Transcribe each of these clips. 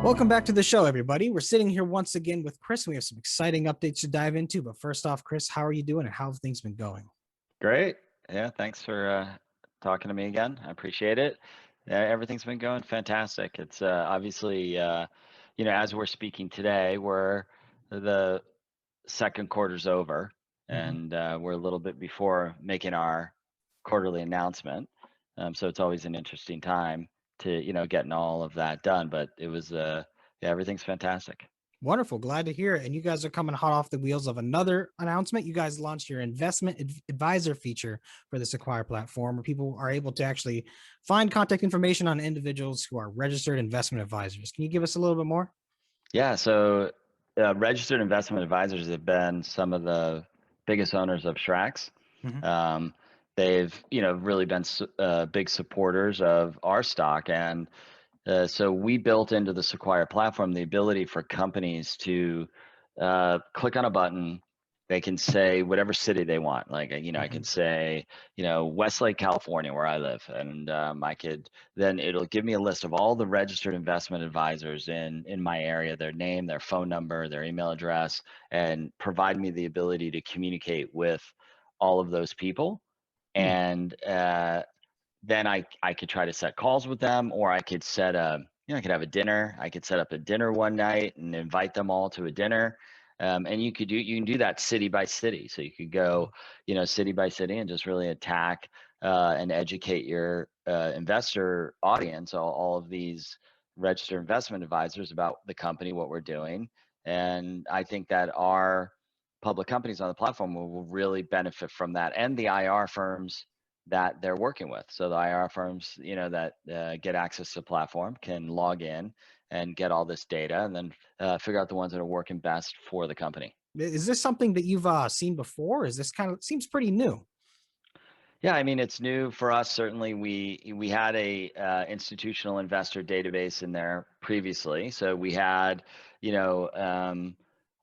Welcome back to the show, everybody. We're sitting here once again with Chris. We have some exciting updates to dive into. But first off, Chris, how are you doing and how have things been going? Great. Yeah, thanks for talking to me again. I appreciate it. Everything's been going fantastic. It's obviously, as we're speaking today, the second quarter's over, Mhm. and we're a little bit before making our quarterly announcement. So it's always an interesting time to, getting all of that done. But it was, yeah, everything's fantastic. Wonderful. Glad to hear it. And you guys are coming hot off the wheels of another announcement. You guys launched your investment advisor feature for the Sequire platform, where people are able to actually find contact information on individuals who are registered investment advisors. Can you give us a little bit more? Yeah, so registered investment advisors have been some of the biggest owners of SRAX. Mhm. Um, they've, really been big supporters of our stock, and so we built into the Sequire platform the ability for companies to click on a button. They can say whatever city they want. Like, I can Mhm. say, Westlake, California, where I live, and then it'll give me a list of all the registered investment advisors in my area, their name, their phone number, their email address, and provide me the ability to communicate with all of those people. Hmm. And then I could try to set calls with them, or I could I could have a dinner. I could set up a dinner one night and invite them all to a dinner. And you can do that city by city. So you could go, city by city and just really attack and educate your investor audience, all of these registered investment advisors about the company, what we're doing. And I think that our public companies on the platform will really benefit from that, and the IR firms that they're working with. So the IR firms, that get access to the platform can log in and get all this data, and then figure out the ones that are working best for the company. Is this something that you've seen before? Is this kind of seems pretty new? Yeah, I mean, it's new for us. Certainly, we had a institutional investor database in there previously, so we had,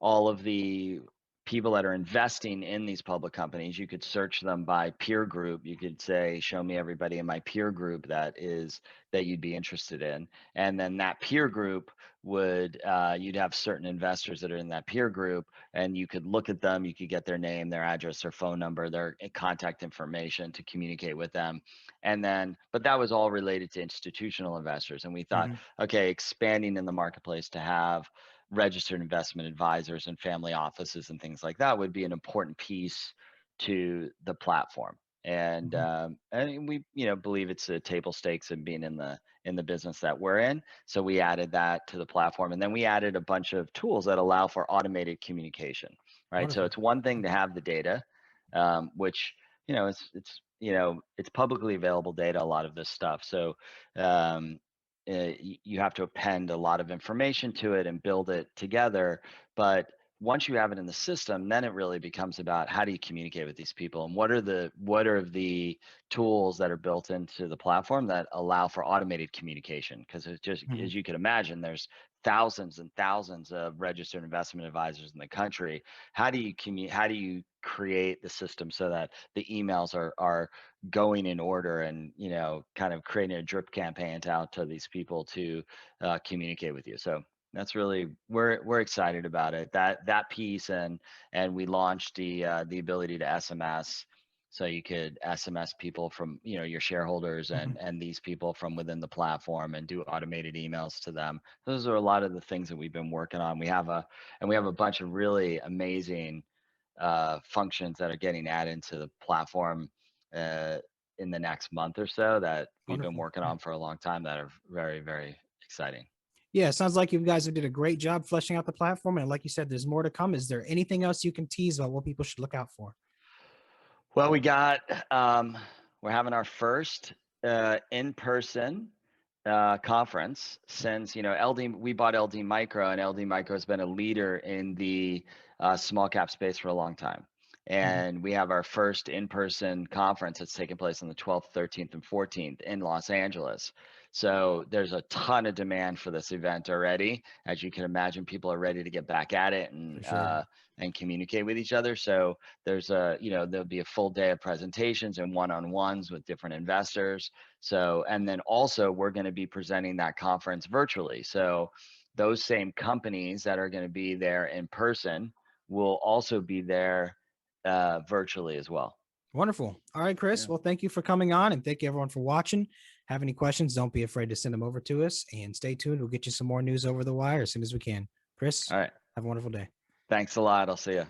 all of the people that are investing in these public companies. You could search them by peer group. You could say, "Show me everybody in my peer group that you'd be interested in," and then that peer group would you'd have certain investors that are in that peer group, and you could look at them. You could get their name, their address, their phone number, their contact information to communicate with them. And then, but that was all related to institutional investors. And we thought, Mhm. okay, expanding in the marketplace to have registered investment advisors and family offices and things like that would be an important piece to the platform. Mhm. And we, believe it's a table stakes in being in the business that we're in. So we added that to the platform, and then we added a bunch of tools that allow for automated communication. Right. So Wonderful. it's one thing to have the data, which, it's publicly available data, a lot of this stuff. So um, you have to append a lot of information to it and build it together. But once you have it in the system, then it really becomes about how do you communicate with these people, and what are the tools that are built into the platform that allow for automated communication. Because it's just, Mhm. as you can imagine, there's thousands and thousands of registered investment advisors in the country. How do you create the system so that the emails are going in order, and kind of creating a drip campaign out to these people to communicate with you? So that's really, we're excited about it, that piece. And we launched the ability to SMS, so you could SMS people from, your shareholders, Mhm. and these people from within the platform, and do automated emails to them. Those are a lot of the things that we've been working on. We have a bunch of really amazing functions that are getting added to the platform uh, in the next month or so, that we've been Wonderful. working Yeah. on for a long time, that are very, very exciting. Yeah, it sounds like you guys did a great job fleshing out the platform. And like you said, there's more to come. Is there anything else you can tease about what people should look out for? Well, we're having our first in-person conference since, we bought LD Micro, and LD Micro has been a leader in the small cap space for a long time. Mhm. And we have our first in-person conference that's taking place on the 12th, 13th, and 14th in Los Angeles. So there's a ton of demand for this event already. As you can imagine, people are ready to get back at it, For sure. and communicate with each other. So there'll be a full day of presentations and one-on-ones with different investors. So, and then also we're going to be presenting that conference virtually. So those same companies that are going to be there in person will also be there virtually as well. Wonderful. All right, Chris. Yeah. Well, thank you for coming on, and thank you everyone for watching. Have any questions, don't be afraid to send them over to us, and stay tuned. We'll get you some more news over the wire as soon as we can. Chris, All right. have a wonderful day. Thanks a lot. I'll see you.